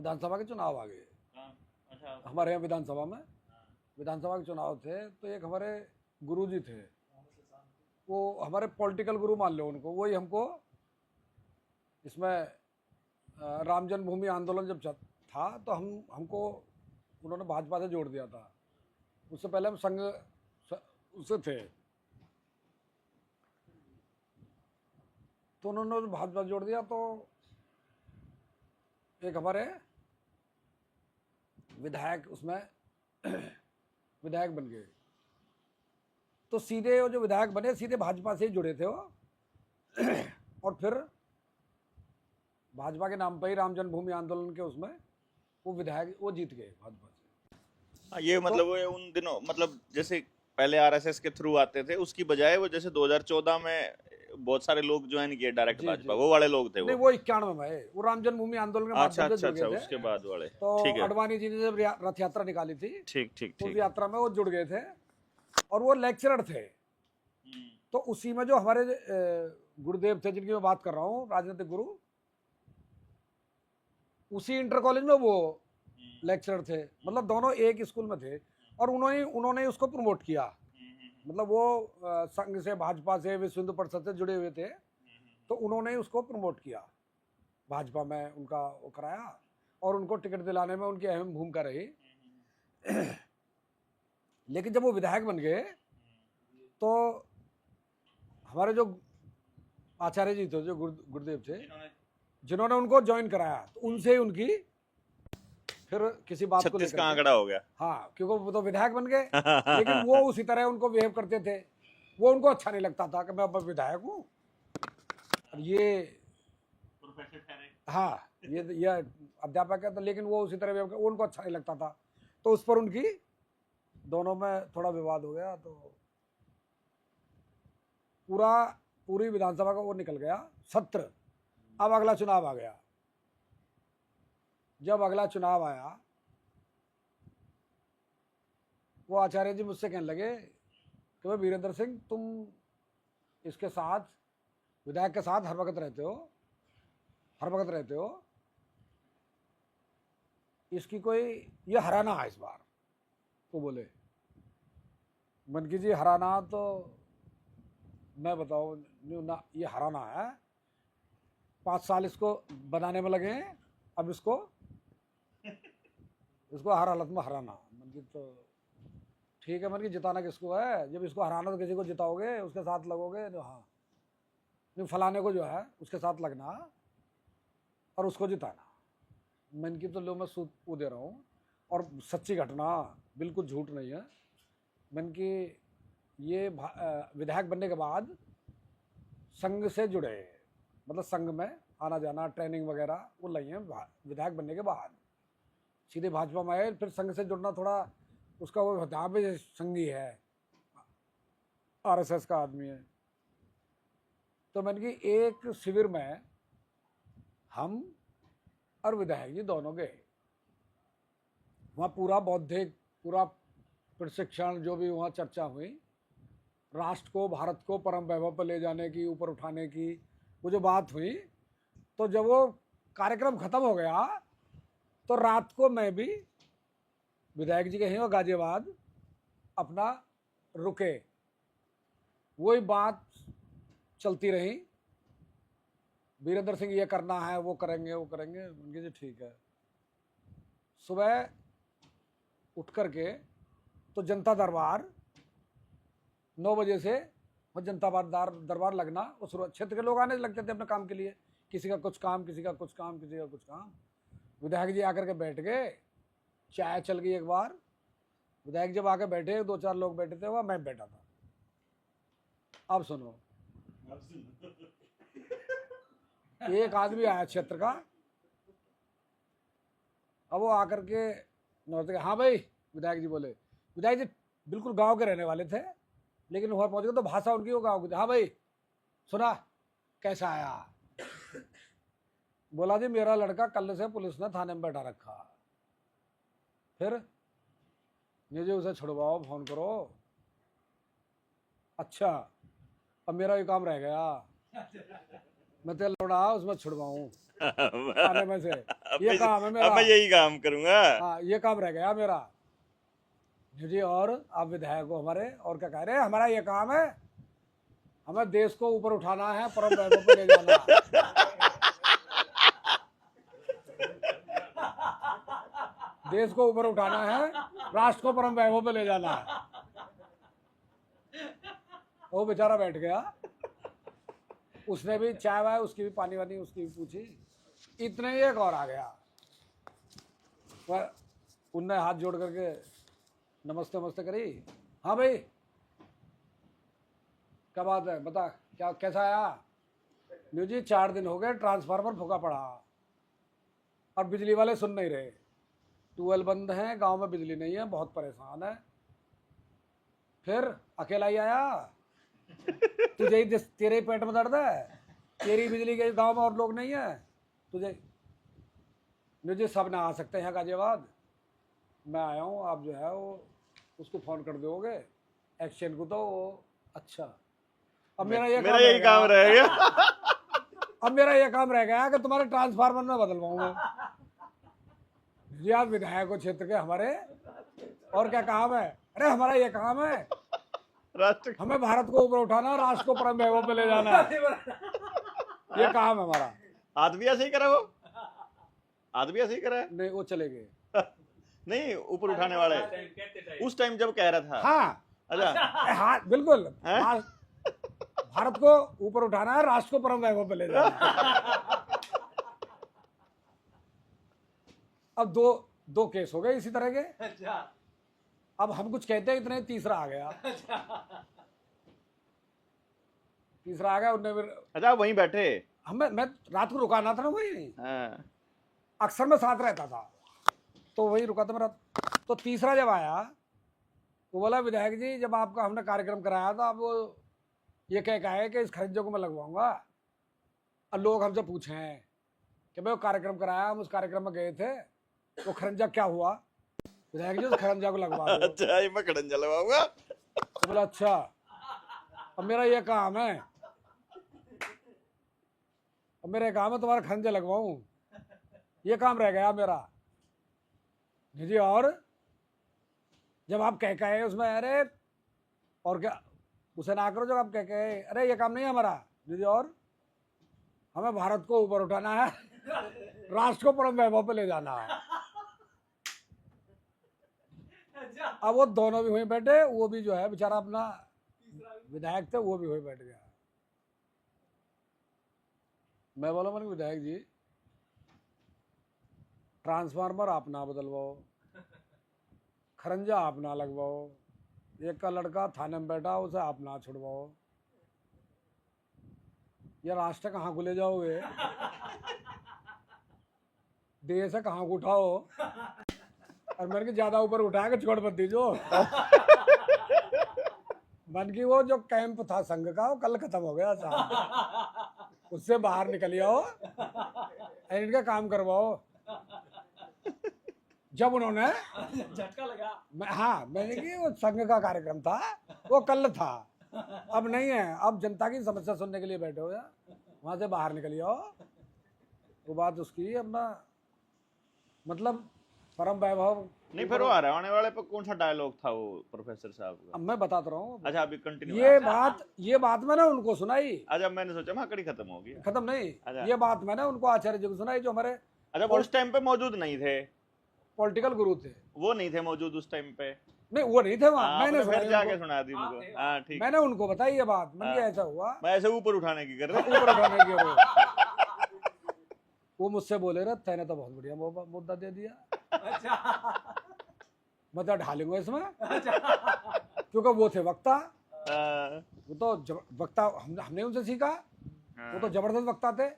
विधानसभा के चुनाव आ गए। अच्छा। हमारे यहाँ विधानसभा में विधानसभा के चुनाव थे, तो एक हमारे गुरुजी थे, वो हमारे पॉलिटिकल गुरु मान लो उनको, वही हमको इसमें राम जन्मभूमि आंदोलन जब था तो हमको उन्होंने भाजपा से जोड़ दिया था। उससे पहले हम संघ उससे थे, तो उन्होंने भाजपा जोड़ दिया, तो एक हमारे विधायक उसमें विधायक बन गए। तो सीधे वो जो विधायक बने सीधे भाजपा से ही जुड़े थे वो और फिर भाजपा के नाम पर ही राम जन्मभूमि आंदोलन के उसमें वो विधायक वो जीत गए भाजपा से। ये मतलब वो उन दिनों मतलब जैसे पहले आरएसएस के थ्रू आते थे, उसकी बजाय वो जैसे 2014 में बहुत सारे लोग ज्वाइन किए डायरेक्ट भाजपा, वो वाले लोग थे। नहीं, वो 91 में है, वो राम जन्मभूमि आंदोलन के माध्यम से जुड़ गए थे। उसके बाद वाले। तो अडवाणी जी ने जब रथ यात्रा निकाली थी, ठीक उस यात्रा में वो जुड़ गए थे और वो लेक्चरर थे। तो उसी में जो हमारे गुरुदेव थे जिनकी मैं बात कर रहा हूँ, राजनीतिक गुरु, उसी इंटर कॉलेज में वो लेक्चरर थे। मतलब दोनों एक स्कूल में थे और उन्होंने उसको प्रमोट किया। मतलब वो संघ से, भाजपा से, विश्व हिंदू परिषद से जुड़े हुए थे, तो उन्होंने उसको प्रमोट किया, भाजपा में उनका वो कराया और उनको टिकट दिलाने में उनकी अहम भूमिका रही। लेकिन जब वो विधायक बन गए तो हमारे जो आचार्य जी थे, जो गुरुदेव थे, जिन्होंने उनको ज्वाइन कराया, तो उनसे ही उनकी फिर किसी बात को लेकर आंकड़ा हो गया। हाँ, क्योंकि वो तो विधायक बन गए लेकिन वो उसी तरह उनको बिहेव करते थे। वो उनको अच्छा नहीं लगता था कि मैं अब विधायक हूँ और ये हाँ ये अध्यापक है, तो लेकिन वो उसी तरह बिहेव उनको अच्छा नहीं लगता था, तो उस पर उनकी दोनों में थोड़ा विवाद हो गया। तो पूरी विधानसभा का वो निकल गया सत्र। अब अगला चुनाव आ गया। जब अगला चुनाव आया, वो आचार्य जी मुझसे कहने लगे कि भाई वीरेंद्र सिंह, तुम इसके साथ, विधायक के साथ हर वक्त रहते हो, इसकी कोई ये हराना है इस बार। तो बोले मनकी जी, हराना तो मैं बताओ ना, ये हराना है, 5 साल इसको बनाने में लगे हैं, अब इसको हर हालत में हराना। मनकी तो ठीक है, मनकी जिताना किसको है, जब इसको हराना तो किसी को जिताओगे, उसके साथ लगोगे। तो हाँ, नहीं, फलाने को जो है उसके साथ लगना और उसको जिताना। मनकी तो लो मैं सूद वो दे रहा हूँ और सच्ची घटना, बिल्कुल झूठ नहीं है। मनकी ये विधायक बनने के बाद संघ से जुड़े, मतलब संघ में आना जाना, ट्रेनिंग वगैरह वो लाई हैं विधायक बनने के बाद। सीधे भाजपा में आए, फिर संघ से जुड़ना थोड़ा उसका वो होता है, संघी है, आरएसएस का आदमी है। तो मैंने कि एक शिविर में हम और विधायक जी दोनों गए। वहाँ पूरा बौद्धिक, पूरा प्रशिक्षण, जो भी वहाँ चर्चा हुई, राष्ट्र को, भारत को परम वैभव पर ले जाने की, ऊपर उठाने की वो जो बात हुई, तो जब वो कार्यक्रम खत्म हो गया तो रात को मैं भी विधायक जी के हैं गाजियाबाद अपना रुके, वही बात चलती रही, वीरेंद्र सिंह ये करना है, वो करेंगे। उनके जी ठीक है। सुबह उठ करके तो जनता दरबार 9 बजे से वो जनता दरबार लगना, उस क्षेत्र के लोग आने लगते थे अपने काम के लिए, किसी का कुछ काम। विधायक जी आकर के बैठ गए, चाय चल गई एक बार, विधायक जब आकर बैठे, 2-4 लोग बैठे थे, वहाँ मैं बैठा था। अब सुनो, एक आदमी आया क्षेत्र का, अब वो आकर के नौते, हाँ भाई, विधायक जी बोले, विधायक जी बिल्कुल गांव के रहने वाले थे, लेकिन वहाँ पहुँच गए तो भाषा उनकी वो गाँव की। हाँ भाई, सुना कैसा आया? बोला जी मेरा लड़का कल से पुलिस ने थाने में बैठा रखा, फिर मुझे उसे छुड़वाओ, फोन करो। अच्छा, अब मेरा ये काम रह गया, मैं तेरा लौड़ा उसमें छुड़वाऊँ। खाने में से। अब ये मैं काम है अब मेरा। मैं यही काम करूंगा। हाँ, ये काम रह गया मेरा जी। और आप विधायक हो हमारे, और क्या कह रहे हैं, हमारा ये काम है, हमें देश को ऊपर उठाना है, परम वैभव पे ले जाना है। देश को ऊपर उठाना है, राष्ट्र को परम वैभव पे ले जाना है। वो बेचारा बैठ गया, उसने भी चाय वाय, उसकी भी पानी वानी उसकी भी पूछी, इतने ही एक और आ गया। पर उनने हाथ जोड़ करके नमस्ते नमस्ते करी। हाँ भाई, क्या बात है, बता क्या कैसा आया। न्यू जी 4 दिन हो गए, ट्रांसफार्मर फूका पड़ा और बिजली वाले सुन नहीं रहे, ट्यूबवेल बंद है, गांव में बिजली नहीं है, बहुत परेशान है। फिर अकेला ही आया, तुझे ही तेरे ही पेट में दर्द है, तेरी बिजली के गांव में और लोग नहीं है तुझे। मुझे सब ना आ सकते हैं गाजियाबाद, मैं आया हूँ, आप जो है वो उसको फ़ोन कर दोगे एक्शन को, तो वो अच्छा। अब मेरा यही काम रह गया। अब मेरा ये काम रह गया कि तुम्हारे ट्रांसफार्मर में बदलवाऊंगा जी। आप विधायक हो क्षेत्र के हमारे, और क्या काम है। अरे हमारा ये काम है, राष्ट्र हमें भारत को ऊपर उठाना, राष्ट्र को परम वैभव पे ले जाना है, ये काम है हमारा। आज भी ऐसे ही करा वो, आज भी ऐसे ही करा है। नहीं, वो चले गए। नहीं, ऊपर उठाने वाले उस टाइम जब कह रहा था। हाँ, अच्छा, हाँ बिल्कुल, हैं? भारत को ऊपर उठाना है, राष्ट्र को परम वैभव पे ले जाना है। अब दो केस हो गए इसी तरह के। अब हम कुछ कहते हैं, इतने तीसरा आ गया। तीसरा आ गया, उनने फिर अच्छा वहीं बैठे। मैं रात को रुकाना था ना वही, हाँ। अक्सर मैं साथ रहता था, तो वही रुका था मेरा। तो तीसरा जब आया तो बोला, विधायक जी जब आपका हमने कार्यक्रम कराया था, आप वो ये कह है कि इस खरिज्जों को मैं लगवाऊंगा। और लोग हमसे पूछे हैं कि भाई वो कार्यक्रम कराया, हम उस कार्यक्रम में गए थे, वो खरंजा क्या हुआ। विधायक जी उस खरंजा को लगवा दो। अच्छा, ये मैं खड़ंजा लगाऊंगा। तो बोला अच्छा, अब मेरा ये काम है, अब मेरा काम है तुम्हारा खरंजा लगवाऊं, ये काम रह गया मेरा जी। और जब आप कहे उसमें, अरे और क्या, उसे ना करो जब आप कहे, अरे ये काम नहीं है हमारा जी। और हमें भारत को ऊपर उठाना है, राष्ट्र को परम वैभव पे ले जाना है। अब वो दोनों भी वहीं बैठे, वो भी जो है बेचारा अपना विधायक थे, वो भी वहीं बैठ गया। मैं बोला, मैंने विधायक जी ट्रांसफार्मर आप ना बदलवाओ, खरंजा आप ना लगवाओ, एक का लड़का थाने में बैठा उसे आप ना छुड़वाओ, ये राष्ट्र कहाँ को ले जाओगे, देश है कहाँ को उठाओ। और मैंने कि ज्यादा ऊपर उठाया कि छोड़ मत दीजो। मन की वो जो कैंप था संघ का, वो कल खत्म हो गया था, उससे बाहर निकल आओ, इनका काम करवाओ। जब उन्होंने झटका लगा। हाँ, मैंने कि वो संघ का कार्यक्रम था, वो कल था, अब नहीं है, अब जनता की समस्या सुनने के लिए बैठे हो या वहां से बाहर निकल आओ। वो बात उसकी अपना मतलब परम वैभव। नहीं, फिर वो आने वाले पर कौन सा डायलॉग था वो प्रोफेसर साहब का? अब मैं बताता रहा हूँ। अच्छा, अभी कंटिन्यू। ये बात मैंने उनको सुनाई। अच्छा, मैंने सोचा महाकड़ी खत्म हो गया। खत्म नहीं, अच्छा। ये बात मैंने उनको आचार्य जी को सुनाई, जो हमारे अच्छा, वो उस टाइम पे मौजूद नहीं थे, पॉलिटिकल गुरु थे। वो नहीं थे मौजूद उस टाइम पे। नहीं, वो नहीं थे वहाँ, मैंने फिर जाके उनको, सुना दी उनको। हाँ ठीक, मैंने उनको बताई ये बात, मैंने कहा ऐसा हुआ, मैं ऐसे ऊपर उठाने की कर रहा ऊपर उठाने की वो। वो मुझसे बोले रहे, तैने तो बहुत बढ़िया मुद्दा दे दिया, मैं तो ढालूंगा इसमें, क्योंकि वो थे वक्ता, वो तो वक्ता, हमने उनसे सीखा, वो तो जबरदस्त वक्ता थे,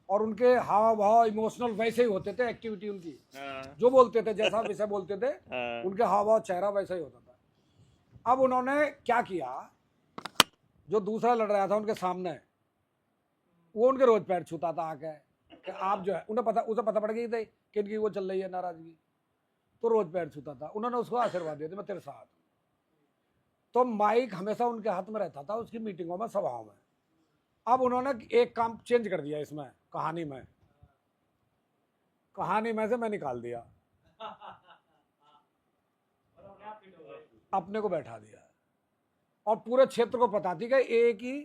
और उनके हाव भाव इमोशनल वैसे ही होते थे, एक्टिविटी उनकी जो बोलते थे, जैसा विषय बोलते थे, उनके हाव भाव चेहरा वैसा ही होता था। अब उन्होंने क्या किया, जो दूसरा लड़ रहा था उनके सामने, वो उनके रोज पैर छूता था आके कि आप जो है, उसे पता पड़ गई थी कि इनकी वो चल रही है नाराजगी, तो रोज पैर छूता था। उन्होंने उसको आशीर्वाद दिया था, मैं तेरे साथ। तो माइक हमेशा उनके हाथ में रहता था उसकी मीटिंगों में, सभाओं में। अब उन्होंने एक काम चेंज कर दिया इसमें कहानी में, कहानी में से मैं निकाल दिया, और अपने आप फिट हो गए। अपने को बैठा दिया। और पूरे क्षेत्र को पता थी कि एक ही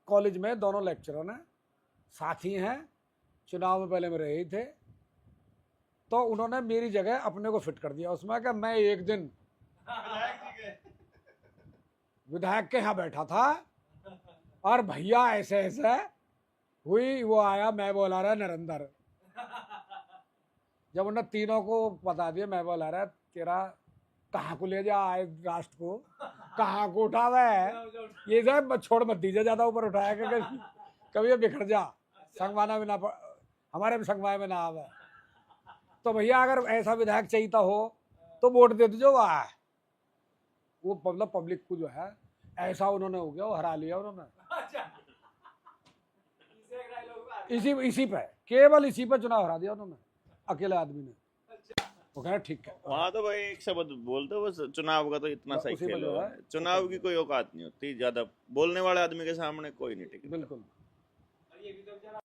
कॉलेज में दोनों लेक्चरर हैं, साथी हैं, चुनाव में पहले में रहे ही थे, तो उन्होंने मेरी जगह अपने को फिट कर दिया उसमें कि मैं एक दिन विधायक के यहाँ बैठा था और भैया ऐसे ऐसे हुई, वो आया, मैं बोला रहा नरेंद्र। जब उन्होंने तीनों को बता दिया, मैं बोला रहा तेरा कहाँ को ले जा आए राष्ट्र को, कहाँ को उठावा है ये सब, छोड़ मत दीजिए ज्यादा ऊपर उठाया कि कभी ये बिखर जा, संगवाना में ना हमारे भी संगवाए में ना आवे। तो भैया अगर ऐसा विधायक चाहिए हो तो वोट दे दीजिए, वो आया वो मतलब पब्लिक को जो है ऐसा उन्होंने हो गया, वो हरा लिया उन्होंने। इसी पे, केवल इसी पे चुनाव हरा दिया उन्होंने, अकेले आदमी ने। वो कह रहा ठीक है। वहाँ तो भाई एक शब्द बोलते बस, चुनाव का तो इतना सही उसी में खेल जो हो है, है। चुनाव की कोई औकात नहीं होती, ज्यादा बोलने वाले आदमी के सामने कोई नहीं टिक। बिल्कुल। और ये भी तो बेचारा